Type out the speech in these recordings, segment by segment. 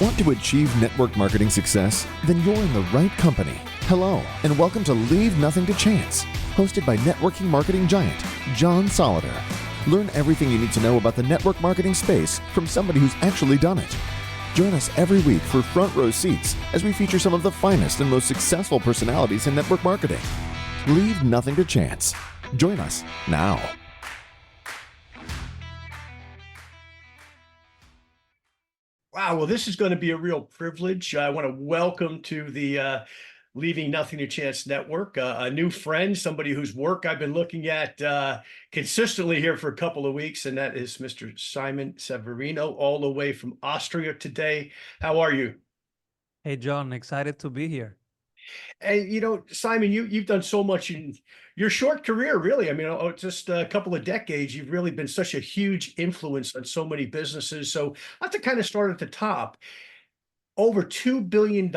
Want to achieve network marketing success? Then you're in the right company. Hello, and welcome to Leave Nothing to Chance, hosted by networking marketing giant John Solitaire. Learn everything you need to know about the network marketing space from somebody who's actually done it. Join us every week for front row seats as we feature some of the finest and most successful personalities in network marketing. Leave nothing to chance. Join us now. Wow, well, this is going to be a real privilege. I want to welcome to the Leaving Nothing to Chance Network a new friend, somebody whose work I've been looking at consistently here for a couple of weeks, and that is Mr. Simon Severino, all the way from Austria today. How are you? Hey, John, excited to be here. And you know, Simon, you've done so much in your short career, really. I mean, just a couple of decades, you've really been such a huge influence on so many businesses. So I have to kind of start at the top. Over $2 billion,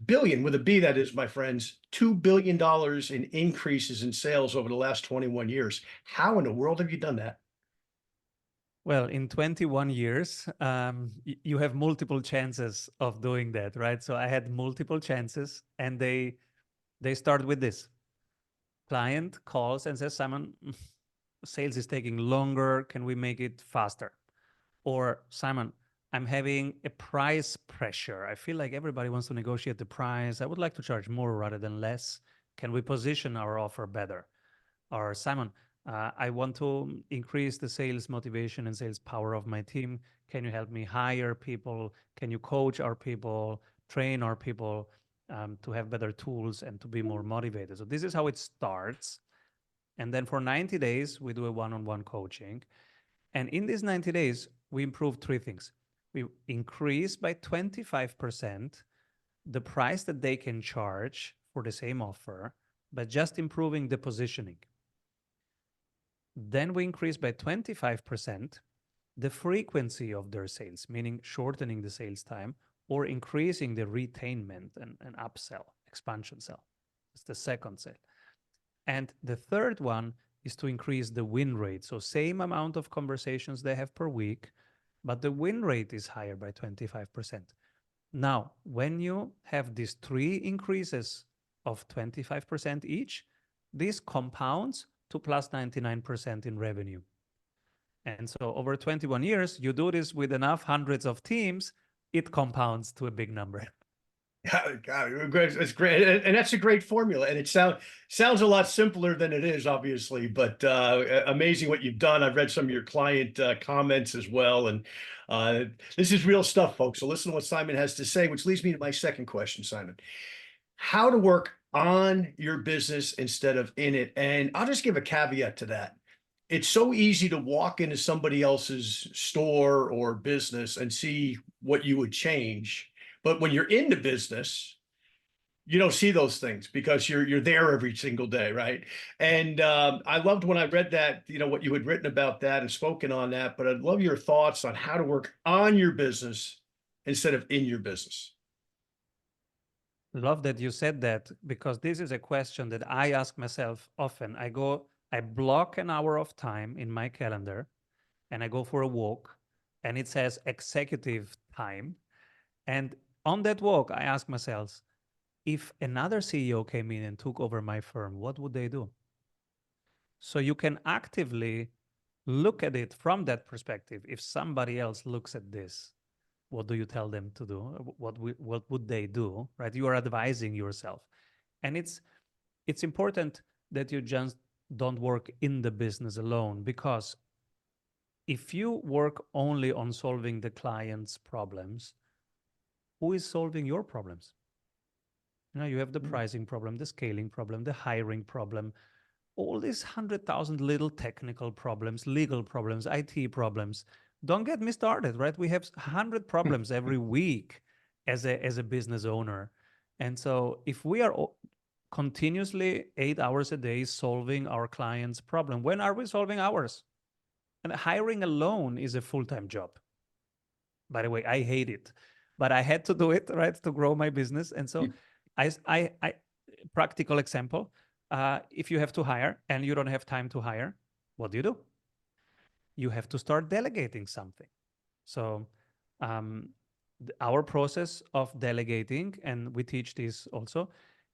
billion with a B, that is, my friends, $2 billion in increases in sales over the last 21 years. How in the world have you done that? Well, in 21 years, you have multiple chances of doing that, right? So I had multiple chances, and they start with this. Client calls and says, Simon, sales is taking longer. Can we make it faster? Or, Simon, I'm having a price pressure. I feel like everybody wants to negotiate the price. I would like to charge more rather than less. Can we position our offer better? Or, Simon, I want to increase the sales motivation and sales power of my team. Can you help me hire people? Can you coach our people, train our people to have better tools and to be more motivated? So this is how it starts. And then for 90 days, we do a one-on-one coaching. And in these 90 days, we improve three things. We increase by 25% the price that they can charge for the same offer, but just improving the positioning. Then we increase by 25% the frequency of their sales, meaning shortening the sales time or increasing the retainment and upsell, expansion sell. That's the second sale. And the third one is to increase the win rate. So same amount of conversations they have per week, but the win rate is higher by 25%. Now, when you have these three increases of 25% each, this compounds to plus 99% in revenue. And so over 21 years, you do this with enough hundreds of teams, it compounds to a big number. God, it's great. And that's a great formula. And it sounds a lot simpler than it is, obviously, but amazing what you've done. I've read some of your client comments as well. And this is real stuff, folks. So listen to what Simon has to say, which leads me to my second question, Simon. How to work on your business instead of in it. And I'll just give a caveat to that. It's so easy to walk into somebody else's store or business and see what you would change. But when you're in the business, you don't see those things because you're there every single day, right? And I loved when I read that, you know, what you had written about that and spoken on that, but I'd love your thoughts on how to work on your business instead of in your business. Love that you said that, because this is a question that I ask myself often. I block an hour of time in my calendar and I go for a walk, and it says executive time. And on that walk, I ask myself, if another CEO came in and took over my firm, what would they do? So you can actively look at it from that perspective. If somebody else looks at this, what do you tell them to do? What would they do, right? You are advising yourself. And it's important that you just don't work in the business alone, because if you work only on solving the client's problems, who is solving your problems? You know, you have the pricing problem, the scaling problem, the hiring problem, all these 100,000 little technical problems, legal problems, IT problems. Don't get me started, right? We have 100 problems every week as a business owner. And so if we are continuously 8 hours a day solving our client's problem, when are we solving ours? And hiring alone is a full-time job. By the way, I hate it, but I had to do it, right, to grow my business. And so I practical example, if you have to hire and you don't have time to hire, what do? You have to start delegating something. So Our process of delegating, and we teach this also,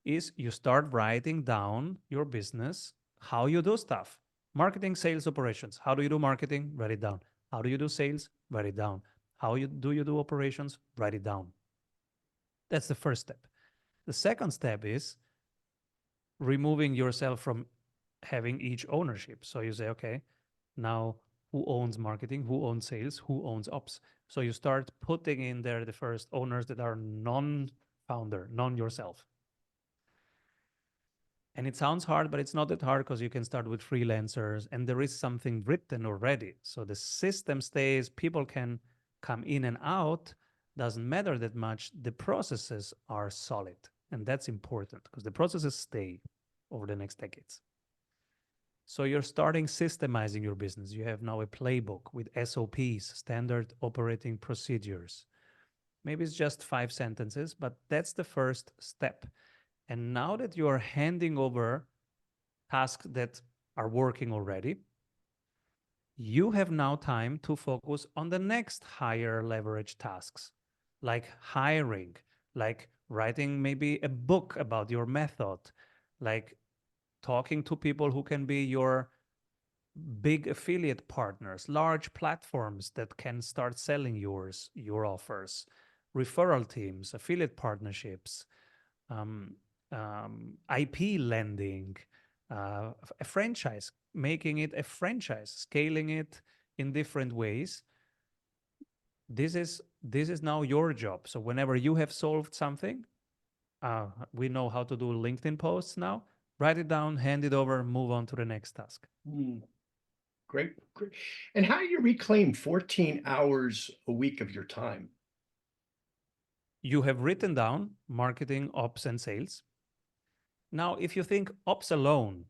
is you start writing down your business, how you do stuff. Marketing, sales, operations. How do you do marketing? Write it down. How do you do sales? Write it down. How do you do operations? Write it down. That's the first step. The second step is removing yourself from having each ownership. So you say, okay, now who owns marketing? Who owns sales? Who owns ops? So you start putting in there the first owners that are non-founder, non-yourself. And it sounds hard, but it's not that hard because you can start with freelancers and there is something written already. So the system stays, people can come in and out, doesn't matter that much. The processes are solid. And that's important because the processes stay over the next decades. So you're starting systemizing your business. You have now a playbook with SOPs, standard operating procedures. Maybe it's just 5 sentences, but that's the first step. And now that you are handing over tasks that are working already, you have now time to focus on the next higher leverage tasks, like hiring, like writing maybe a book about your method, like talking to people who can be your big affiliate partners, large platforms that can start selling your offers, referral teams, affiliate partnerships, IP lending, a franchise, making it a franchise, scaling it in different ways. This is now your job. So whenever you have solved something, we know how to do LinkedIn posts now. Write it down, hand it over, move on to the next task. Great, great. And how do you reclaim 14 hours a week of your time? You have written down marketing, ops, and sales. Now, if you think ops alone,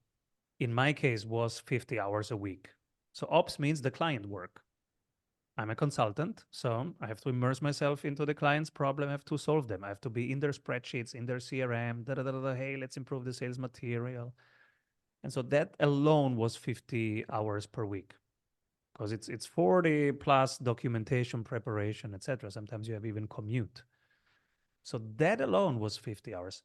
in my case, was 50 hours a week. So ops means the client work. I'm a consultant, so I have to immerse myself into the client's problem. I have to solve them. I have to be in their spreadsheets, in their CRM, hey, let's improve the sales material. And so that alone was 50 hours per week because it's 40 plus documentation, preparation, etc. Sometimes you have even commute. So that alone was 50 hours.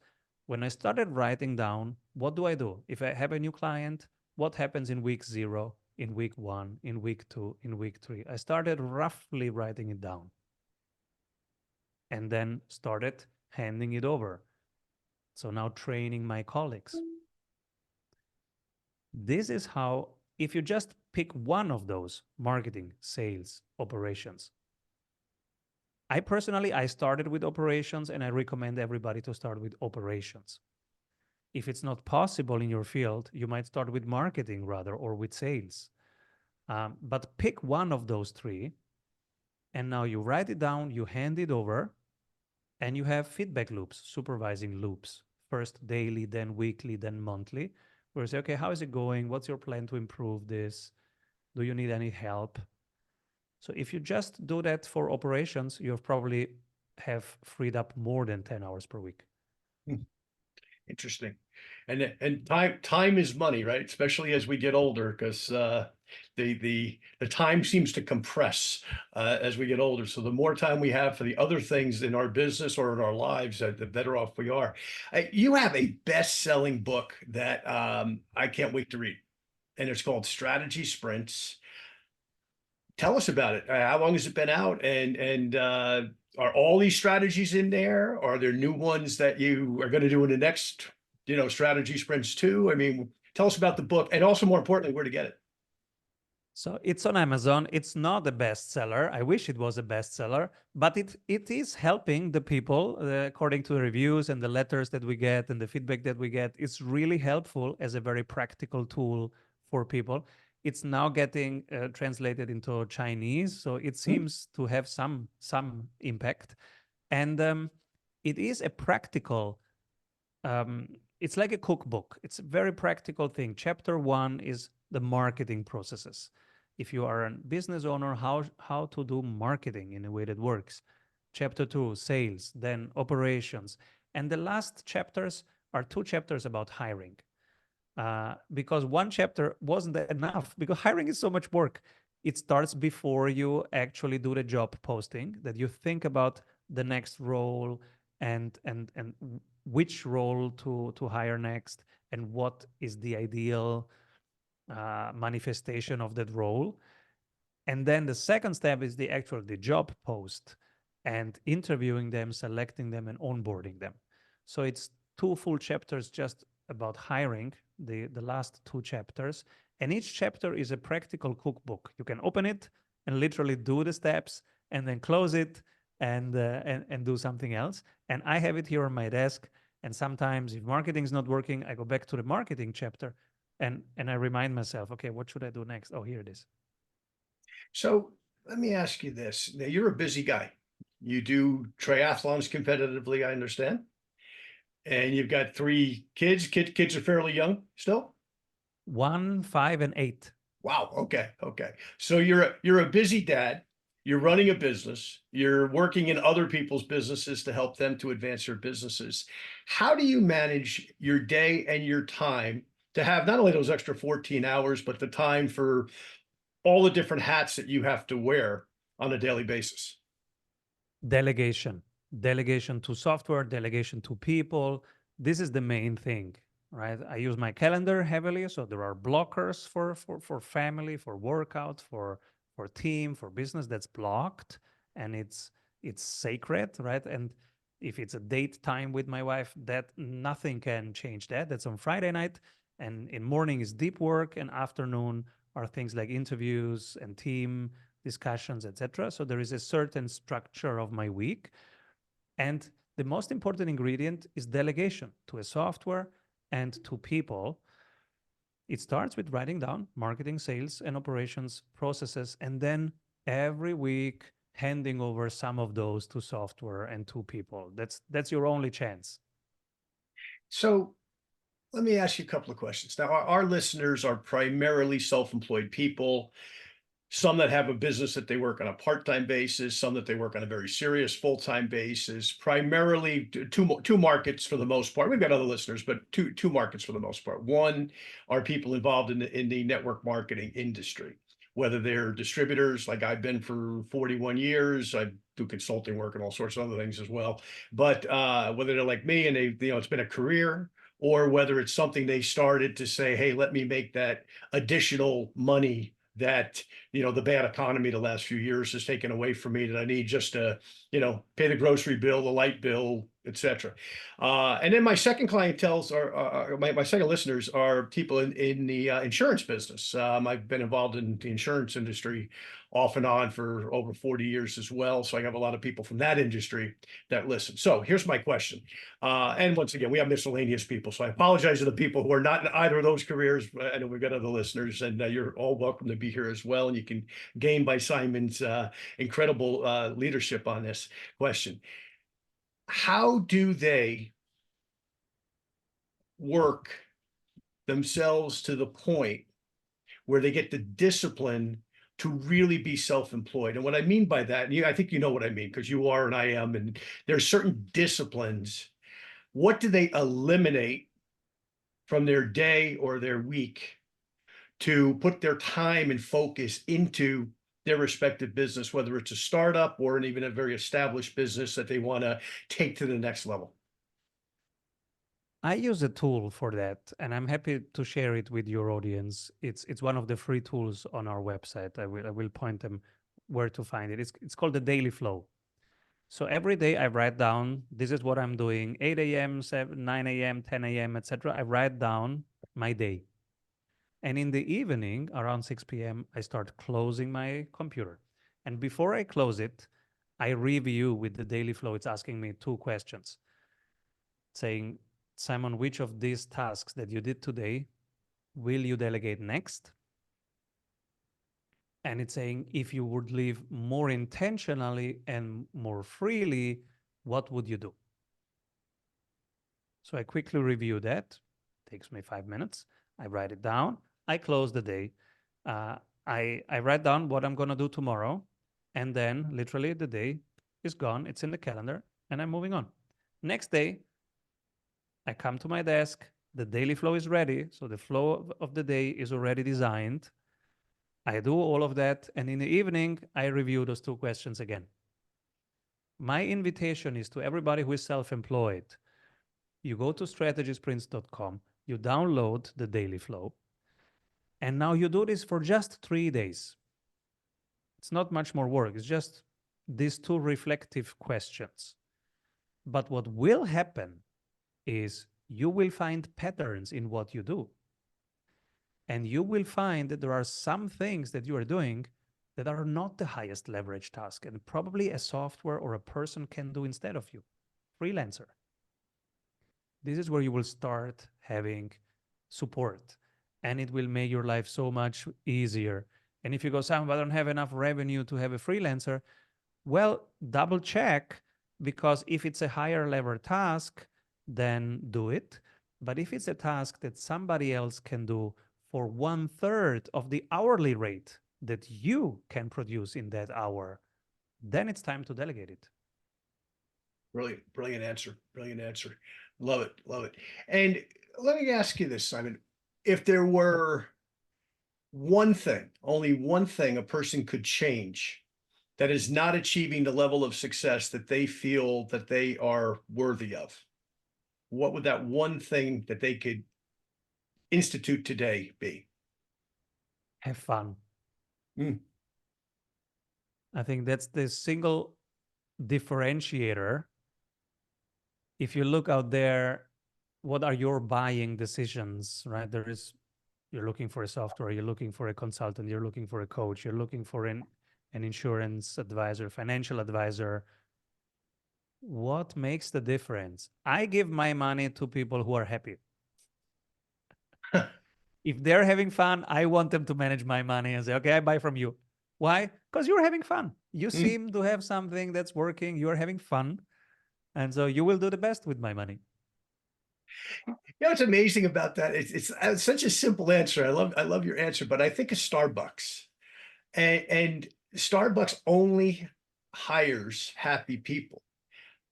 When I started writing down, what do I do? If I have a new client, what happens in week 0, in week 1, in week 2, in week 3? I started roughly writing it down and then started handing it over. So now training my colleagues. This is how, if you just pick one of those, marketing, sales, operations. I personally started with operations and I recommend everybody to start with operations. If it's not possible in your field, you might start with marketing rather, or with sales. But pick one of those 3 and now you write it down, you hand it over, and you have feedback loops, supervising loops, first daily, then weekly, then monthly, where you say, okay, how is it going? What's your plan to improve this? Do you need any help? So if you just do that for operations, you probably have freed up more than 10 hours per week. Interesting. And time is money, right? Especially as we get older, because the time seems to compress as we get older. So the more time we have for the other things in our business or in our lives, the better off we are. You have a best-selling book that I can't wait to read, and it's called Strategy Sprints. Tell us about it. How long has it been out? And are all these strategies in there? Are there new ones that you are going to do in the next, strategy sprints too? I mean, tell us about the book, and also more importantly, where to get it. So it's on Amazon. It's not a bestseller. I wish it was a bestseller, but it is helping the people according to the reviews and the letters that we get and the feedback that we get. It's really helpful as a very practical tool for people. It's now getting translated into Chinese, so it seems to have some impact. And it is a practical, it's like a cookbook. It's a very practical thing. Chapter 1 is the marketing processes. If you are a business owner, how to do marketing in a way that works. Chapter 2, sales, then operations. And the last chapters are 2 chapters about hiring. Because 1 chapter wasn't enough, because hiring is so much work. It starts before you actually do the job posting, that you think about the next role and which role to hire next and what is the ideal manifestation of that role. And then the second step is the job post and interviewing them, selecting them, and onboarding them. So it's 2 full chapters just about hiring, the last 2 chapters. And each chapter is a practical cookbook. You can open it and literally do the steps and then close it and do something else. And I have it here on my desk. And sometimes if marketing is not working, I go back to the marketing chapter and I remind myself, okay, what should I do next? Oh, here it is. So let me ask you this. Now, you're a busy guy. You do triathlons competitively, I understand. And you've got 3 kids. Kids are fairly young still? 1, 5, and 8. Wow. Okay. Okay. So you're a busy dad. You're running a business. You're working in other people's businesses to help them to advance their businesses. How do you manage your day and your time to have not only those extra 14 hours, but the time for all the different hats that you have to wear on a daily basis? Delegation to software, delegation to people. This is the main thing, right? I use my calendar heavily. So there are blockers for family, for workout, for team, for business that's blocked. And it's sacred, right? And if it's a date time with my wife, that nothing can change that. That's on Friday night. And in morning is deep work, and afternoon are things like interviews and team discussions, etc. So there is a certain structure of my week. And the most important ingredient is delegation to a software and to people. It starts with writing down marketing, sales, and operations processes, and then every week handing over some of those to software and to people. That's your only chance. So let me ask you a couple of questions. Now, our listeners are primarily self-employed people, some that have a business that they work on a part-time basis, some that they work on a very serious full-time basis, primarily two markets for the most part. We've got other listeners, but two markets for the most part. One are people involved in the network marketing industry, whether they're distributors, like I've been for 41 years. I do consulting work and all sorts of other things as well. But whether they're like me and it's been a career, or whether it's something they started to say, hey, let me make that additional money that the bad economy the last few years has taken away from me, that I need just to pay the grocery bill, the light bill, etc. And then my second clientele are my second listeners are people in the insurance business. I've been involved in the insurance industry off and on for over 40 years as well. So I have a lot of people from that industry that listen. So here's my question. And once again, we have miscellaneous people. So I apologize to the people who are not in either of those careers. I know we've got other listeners, and you're all welcome to be here as well. And you can gain by Simon's incredible leadership on this question. How do they work themselves to the point where they get the discipline to really be self-employed? And what I mean by that, and I think you know what I mean, because you are and I am, and there's certain disciplines. What do they eliminate from their day or their week to put their time and focus into their respective business, whether it's a startup or even a very established business that they want to take to the next level? I use a tool for that, and I'm happy to share it with your audience. It's one of the free tools on our website. I will point them where to find it. It's called the Daily Flow. So every day I write down, this is what I'm doing, 8 a.m., 9 a.m., 10 a.m., etc. I write down my day. And in the evening, around 6 p.m., I start closing my computer. And before I close it, I review with the Daily Flow. It's asking me 2 questions, saying, Simon, which of these tasks that you did today will you delegate next? And it's saying, if you would live more intentionally and more freely, what would you do? So I quickly review that. Takes me 5 minutes. I write it down. I close the day. I write down what I'm going to do tomorrow. And then literally the day is gone. It's in the calendar and I'm moving on. Next day, I come to my desk. The daily flow is ready. So the flow of the day is already designed. I do all of that. And in the evening, I review those 2 questions again. my invitation is to everybody who is self-employed. You go to strategysprints.com, you download the daily flow, and now you do this for just 3 days. It's not much more work. It's just these 2 reflective questions. But what will happen is you will find patterns in what you do. And you will find that there are some things that you are doing that are not the highest leverage task, and probably a software or a person can do instead of you. Freelancer. This is where you will start having support, and it will make your life so much easier. And if you go, Simon, but I don't have enough revenue to have a freelancer, well, double check, because if it's a higher level task, then do it. But if it's a task that somebody else can do for 1/3 of the hourly rate that you can produce in that hour, then it's time to delegate it. Brilliant, brilliant answer. Brilliant answer. Love it, love it. And let me ask you this, Simon. If there were one thing, only one thing a person could change that is not achieving the level of success that they feel that they are worthy of, what would that one thing that they could institute today be? Have fun. Mm. I think that's the single differentiator. If you look out there, what are your buying decisions, right? You're looking for a software, you're looking for a consultant, you're looking for a coach, you're looking for an insurance advisor, financial advisor. What makes the difference? I give my money to people who are happy. If they're having fun, I want them to manage my money and say, okay, I buy from you. Why? Because you're having fun. You seem to have something that's working. You're having fun. And so you will do the best with my money. You know what's amazing about that? It's such a simple answer. I love your answer, but I think of Starbucks, and Starbucks only hires happy people.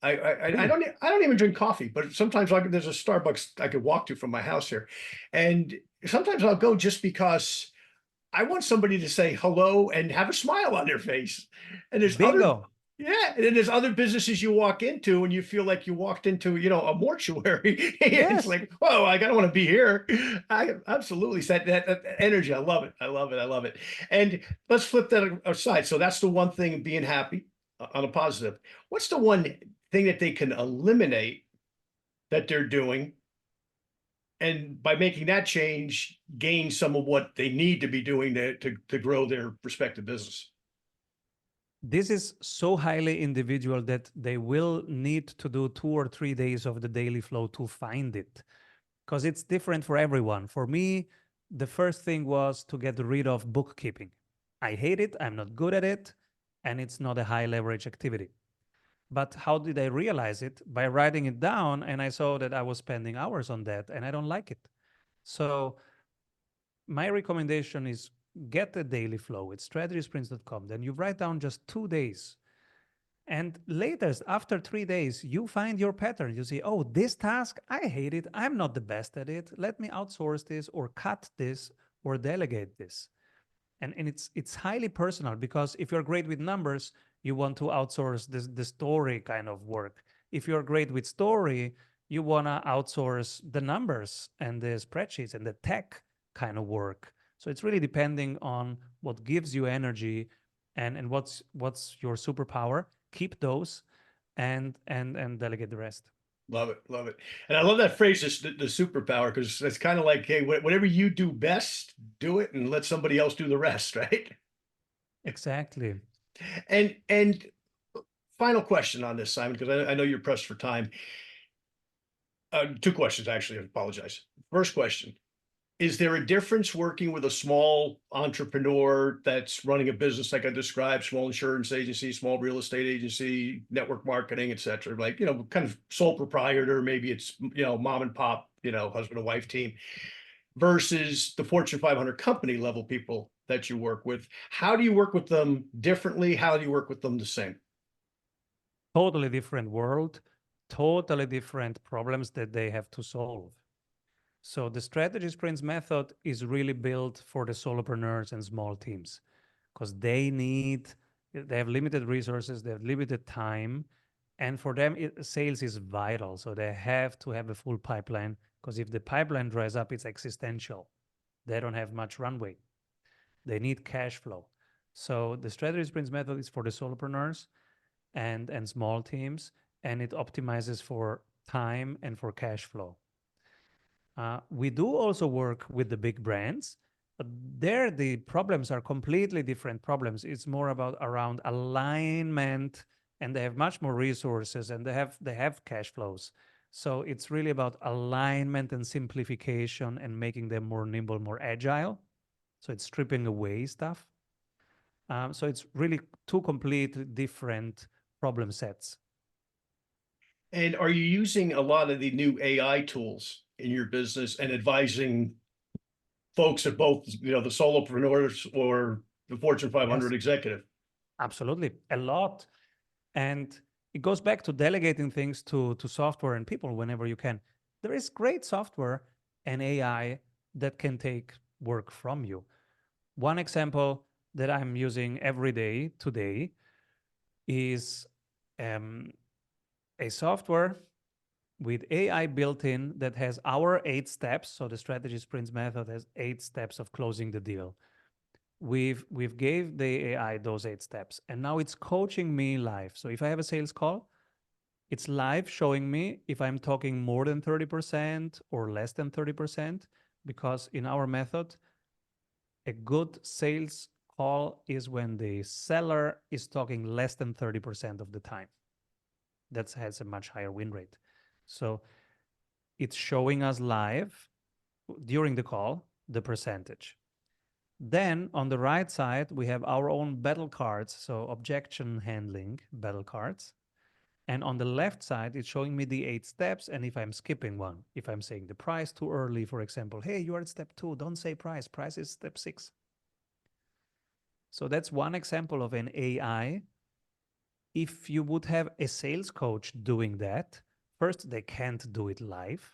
I don't even drink coffee, but sometimes there's a Starbucks I could walk to from my house here, and sometimes I'll go just because I want somebody to say hello and have a smile on their face. And there's Bingo. Yeah, and then there's other businesses you walk into and you feel like you walked into, a mortuary. Yes. It's like, whoa, I don't want to be here. I absolutely said that energy. I love it. I love it. I love it. And let's flip that aside. So that's the one thing, being happy on a positive. What's the one thing that they can eliminate that they're doing, and by making that change, gain some of what they need to be doing to grow their respective business? This is so highly individual that they will need to do 2 or 3 days of the daily flow to find it, because it's different for everyone. For me, the first thing was to get rid of bookkeeping. I hate it. I'm not good at it. And it's not a high leverage activity. But how did I realize it? By writing it down, and I saw that I was spending hours on that and I don't like it. So my recommendation is get the daily flow. It's strategysprints.com. Then you write down just 2 days. And later, after 3 days, you find your pattern. You say, oh, this task, I hate it. I'm not the best at it. Let me outsource this or cut this or delegate this. And it's highly personal, because if you're great with numbers, you want to outsource the story kind of work. If you're great with story, you want to outsource the numbers and the spreadsheets and the tech kind of work. So it's really depending on what gives you energy and what's your superpower. Keep those and delegate the rest. Love it, love it. And I love that phrase, the superpower, because it's kind of like, hey, whatever you do best, do it and let somebody else do the rest, right? Exactly. And final question on this, Simon, because I know you're pressed for time. 2 questions, actually. I apologize. First question: is there a difference working with a small entrepreneur that's running a business like I described, small insurance agency, small real estate agency, network marketing, et cetera, like, kind of sole proprietor, maybe it's, mom and pop, husband and wife team, versus the Fortune 500 company level people that you work with? How do you work with them differently? How do you work with them the same? Totally different world, totally different problems that they have to solve. So the strategy sprints method is really built for the solopreneurs and small teams, because they have limited resources, they have limited time, And for them, sales is vital. So they have to have a full pipeline, because if the pipeline dries up, it's existential. They don't have much runway. They need cash flow. So the strategy sprints method is for the solopreneurs and small teams, and it optimizes for time and for cash flow. We do also work with the big brands, but there the problems are completely different problems. It's more about around alignment, and they have much more resources, and they have cash flows. So it's really about alignment and simplification and making them more nimble, more agile. So it's stripping away stuff. So it's really two completely different problem sets. And are you using a lot of the new AI tools in your business and advising folks at both, the solopreneurs or the Fortune 500 executive? Absolutely, a lot. And it goes back to delegating things to software and people whenever you can. There is great software and AI that can take work from you. One example that I'm using every day today is a software with AI built in that has our 8 steps. So the strategy sprints method has 8 steps of closing the deal. We've gave the AI those 8 steps, and now it's coaching me live. So if I have a sales call, it's live showing me if I'm talking more than 30% or less than 30%, because in our method, a good sales call is when the seller is talking less than 30% of the time. That has a much higher win rate. So it's showing us live during the call, the percentage. Then on the right side, we have our own battle cards, so objection handling battle cards. And on the left side, it's showing me the 8 steps, and if I'm skipping one, if I'm saying the price too early, for example, hey, you are at step 2, don't say price is step 6. So that's one example of an AI. If you would have a sales coach doing that, first, they can't do it live.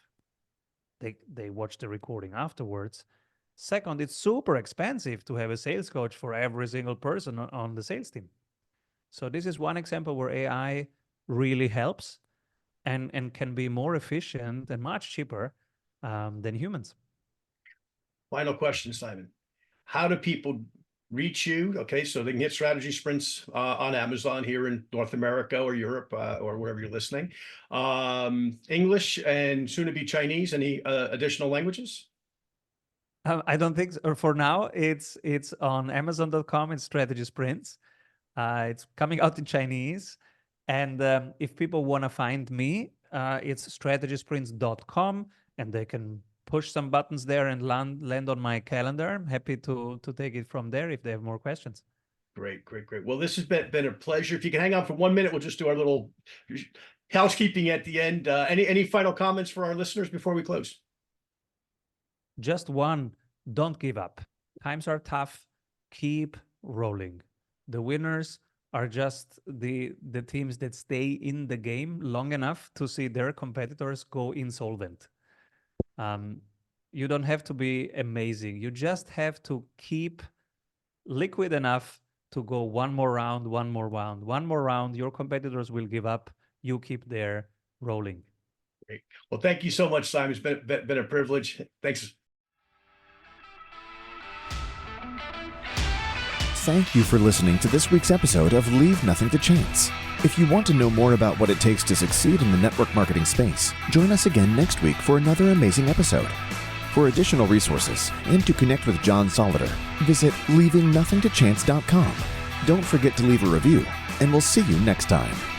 They watch the recording afterwards. Second, it's super expensive to have a sales coach for every single person on the sales team. So this is one example where AI really helps and can be more efficient and much cheaper than humans. Final question, Simon. How do people reach you? Okay, so they can get strategy sprints on Amazon here in North America or Europe or wherever you're listening. English and soon to be Chinese. Any additional languages? I don't think so. For now, it's on Amazon.com. It's strategy sprints. It's coming out in Chinese. And if people want to find me, it's strategysprints.com, and they can push some buttons there and land on my calendar. I'm happy to take it from there if they have more questions. Great. Well, this has been a pleasure. If you can hang on for 1 minute, we'll just do our little housekeeping at the end. Any final comments for our listeners before we close? Just one, don't give up. Times are tough. Keep rolling. The winners are just the teams that stay in the game long enough to see their competitors go insolvent. You don't have to be amazing. You just have to keep liquid enough to go one more round. Your competitors will give up. You keep there rolling. Great. Well, thank you so much, Simon. It's been a privilege. Thanks. Thank you for listening to this week's episode of Leave Nothing to Chance. If you want to know more about what it takes to succeed in the network marketing space, join us again next week for another amazing episode. For additional resources and to connect with John Solitaire, visit leavingnothingtochance.com. Don't forget to leave a review, and we'll see you next time.